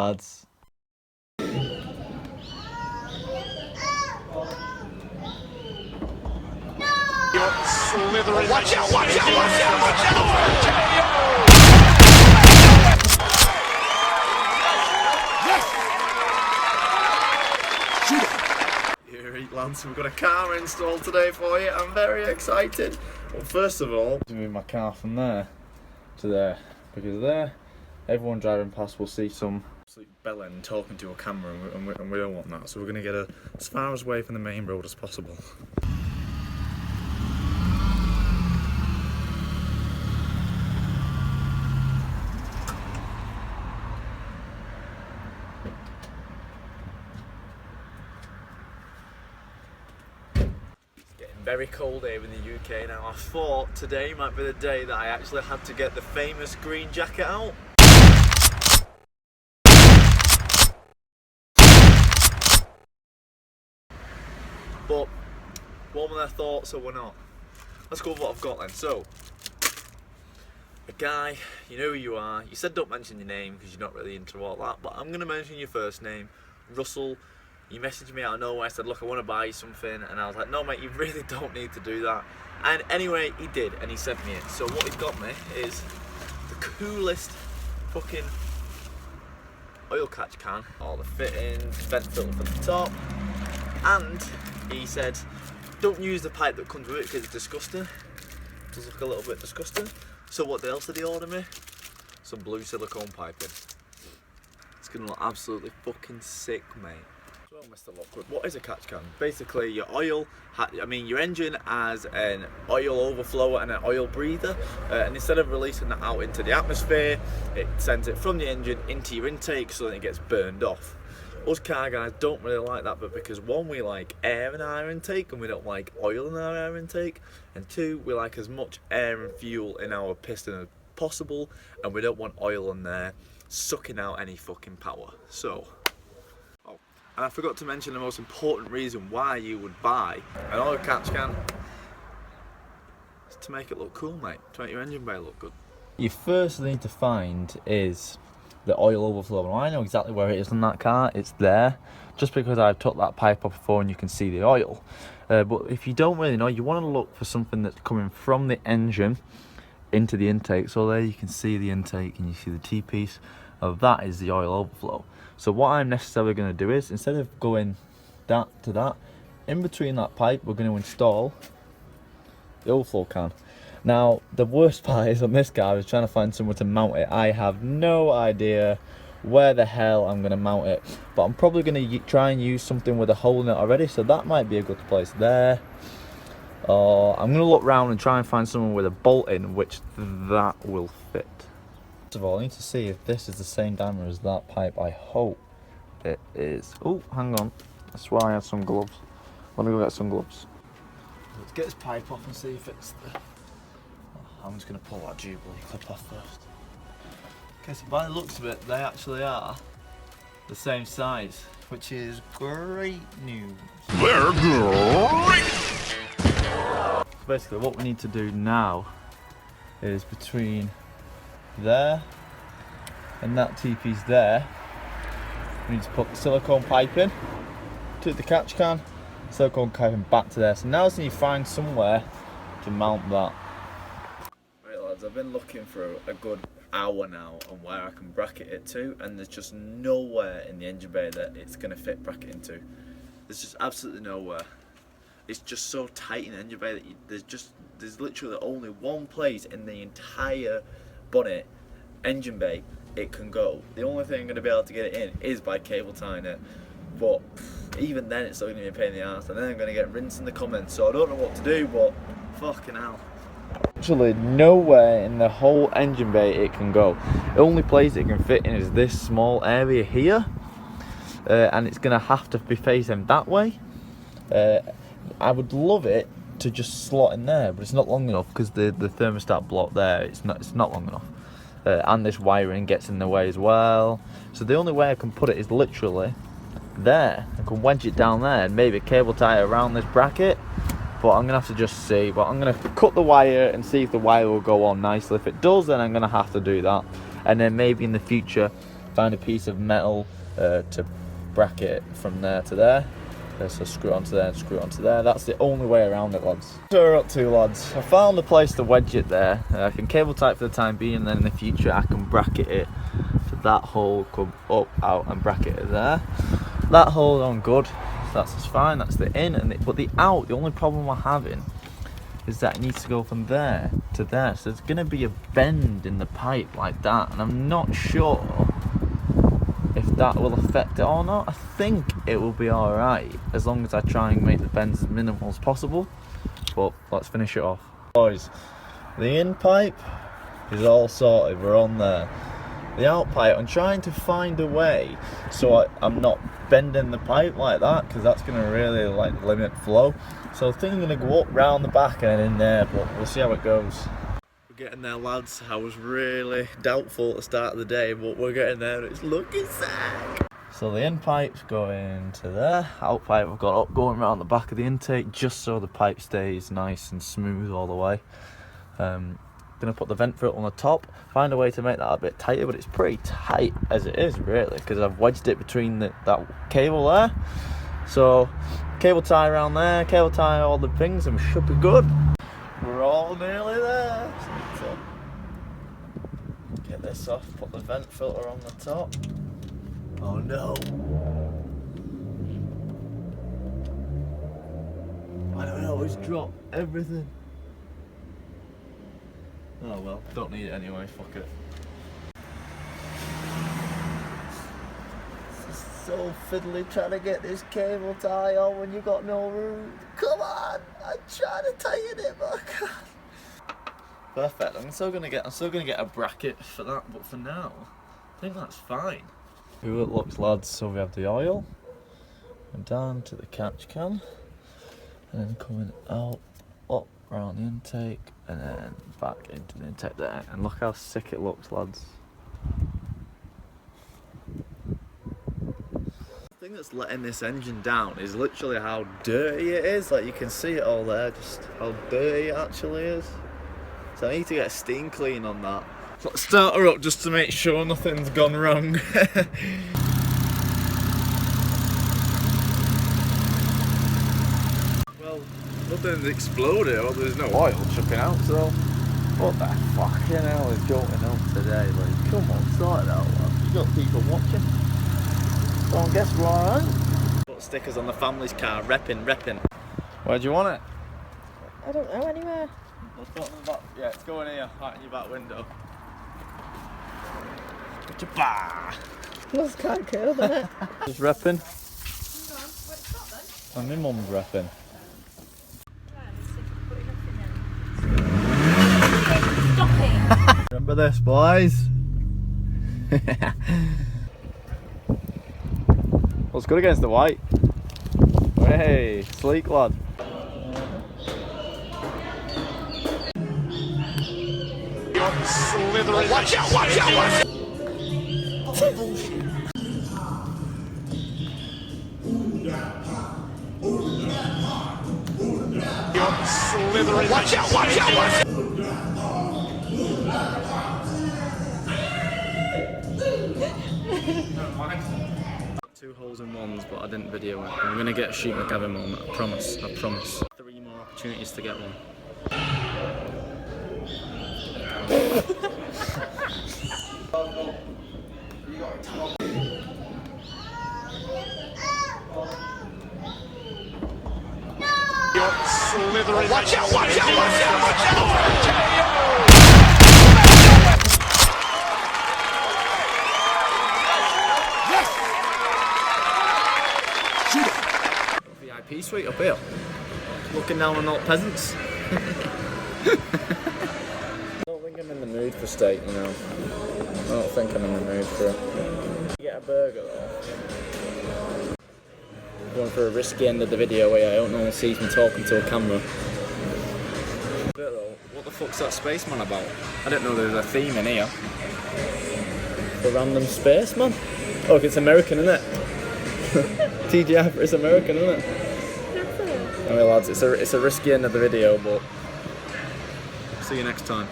lads. Slithering. Watch out, watch out, watch out, watch out! Here, lads, we've got a car installed today for you. I'm very excited. Well, first of all, I'm moving my car from there to there, because there, everyone driving past will see some absolute bellend talking to a camera, and we don't want that. So we're going to get as far away from the main road as possible. Very cold here in the UK now. I thought today might be the day that I actually had to get the famous green jacket out. But what were their thoughts, or we're not? Let's go with what I've got then. So, a guy, you know who you are. You said don't mention your name because you're not really into all that, but I'm going to mention your first name, Russell. You messaged me out of nowhere, said look, I want to buy you something, and I was like, no mate, you really don't need to do that. And anyway, he did, and he sent me it. So what he's got me is the coolest fucking oil catch can, all the fittings, vent filter for the top, and he said don't use the pipe that comes with it because it's disgusting. It does look a little bit disgusting. So what else did he order me? Some blue silicone piping. It's gonna look absolutely fucking sick, mate. Well, Mr. Lockwood, what is a catch can? Basically, your oil, your engine has an oil overflow and an oil breather, and instead of releasing that out into the atmosphere, it sends it from the engine into your intake so that it gets burned off. Us car guys don't really like that, but because one, we like air in our intake and we don't like oil in our air intake, and two, we like as much air and fuel in our piston as possible, and we don't want oil in there sucking out any fucking power. So, and I forgot to mention the most important reason why you would buy an oil catch can. It's to make it look cool, mate. To make your engine bay look good. You first need to find is the oil overflow. Now, I know exactly where it is on that car. It's there. Just because I've took that pipe off before and you can see the oil. But if you don't really know, you want to look for something that's coming from the engine into the intake. So there you can see the intake and you see the T-piece. That is the oil overflow. So what I'm necessarily going to do is, instead of going that to that, in between that pipe we're going to install the overflow can. Now the worst part is on this car is trying to find somewhere to mount it. I have no idea where the hell I'm going to mount it, but I'm probably going to try and use something with a hole in it already, so that might be a good place there. Or I'm going to look around and try and find someone with a bolt in which that will fit. First of all, I need to see if this is the same diameter as that pipe. I hope it is. Oh, hang on. I swear I had some gloves. I'm gonna go get some gloves. Let's get this pipe off and see if it's the... I'm just gonna pull that Jubilee clip off first. Okay, so by the looks of it, they actually are the same size, which is great news. They're great! Basically, what we need to do now is between there and that T-piece there, we need to put the silicone pipe in, to the catch can, silicone piping back to there. So now I just need to find somewhere to mount that. Right lads, I've been looking for a good hour now on where I can bracket it to, and there's just nowhere in the engine bay that it's going to fit bracket into. There's just absolutely nowhere. It's just so tight in the engine bay that there's literally only one place in the entire bonnet engine bay it can go. The only thing I'm going to be able to get it in is by cable tying it, but even then it's still going to be a pain in the arse, and then I'm going to get rinsed in the comments, so I don't know what to do, but fucking hell. Actually nowhere in the whole engine bay it can go. The only place it can fit in is this small area here, and it's going to have to be facing that way. I would love it to just slot in there, but it's not long enough because the thermostat block there, it's not long enough, and this wiring gets in the way as well. So the only way I can put it is literally there. I can wedge it down there and maybe cable tie it around this bracket, but I'm gonna have to just see. But I'm gonna cut the wire and see if the wire will go on nicely. If it does, then I'm gonna have to do that, and then maybe in the future find a piece of metal to bracket it from there to there. So screw it onto there and screw it onto there. That's the only way around it, lads. So we're up to, lads. I found a place to wedge it there. I can cable tie it for the time being, and then in the future I can bracket it so that hole come up, out, and bracket it there. That hole's on good, so that's just fine. That's the in, but the out, the only problem we're having is that it needs to go from there to there. So there's gonna be a bend in the pipe like that, and I'm not sure if that will affect it or not. I think it will be alright as long as I try and make the bends as minimal as possible. But let's finish it off. Boys, the in pipe is all sorted, we're on there. The out pipe, I'm trying to find a way so I'm not bending the pipe like that, because that's going to really like limit flow. So I think I'm going to go up round the back and in there, but we'll see how it goes. We're getting there, lads. I was really doubtful at the start of the day, but we're getting there and it's looking sick. So the in pipe's going to there, out pipe I've got up going around the back of the intake just so the pipe stays nice and smooth all the way. Gonna put the vent filter on the top, find a way to make that a bit tighter, but it's pretty tight as it is really, because I've wedged it between that cable there. So cable tie around there, cable tie all the things, and we should be good. We're all nearly there. So get this off, put the vent filter on the top. Oh no. I don't know, it's dropped everything. Oh well, don't need it anyway, fuck it. This is so fiddly trying to get this cable tie on when you got no room. Come on, I'm trying to tighten it, but I can't. Perfect, I'm still gonna get a bracket for that, but for now, I think that's fine. Here it looks, lads. So we have the oil, and down to the catch can, and then coming out, up around the intake, and then back into the intake there. And look how sick it looks, lads. The thing that's letting this engine down is literally how dirty it is. Like, you can see it all there, just how dirty it actually is. So I need to get a steam clean on that. So let's start her up just to make sure nothing's gone wrong. Well, nothing's exploded, or there's no oil chucking out, so what the fucking hell is going on today? Like, come on, sort it out, lad. You got people watching. So I guess we're alright. Put stickers on the family's car, repping. Where do you want it? I don't know, anywhere. Let's put it in the back. Yeah, it's going here, right in your back window. That's quite cool, isn't it? Just repping. And my mum's repping. Stop it! Remember this, boys? Looks good against the white. Hey, sleek lad. Slithering. Watch out, watch out, watch out! You're slithering. Watch out, watch out, watch out! 2 holes in ones, but I didn't video it. I'm gonna get a shoot McGavin moment, I promise. 3 more opportunities to get one. You're slithering. Watch out, watch out, watch out, watch out! VIP suite up here. Looking down on all peasants. I don't think I'm in the mood for steak, you know. I don't think I'm in the mood for it. Get a burger though. Going for a risky end of the video where I don't normally see me talking to a camera. What the fuck's that spaceman about? I didn't know there was a theme in here. The random spaceman? Oh, it's American, isn't it? TGI for it's American, isn't it? Anyway lads, it's a risky end of the video, but see you next time.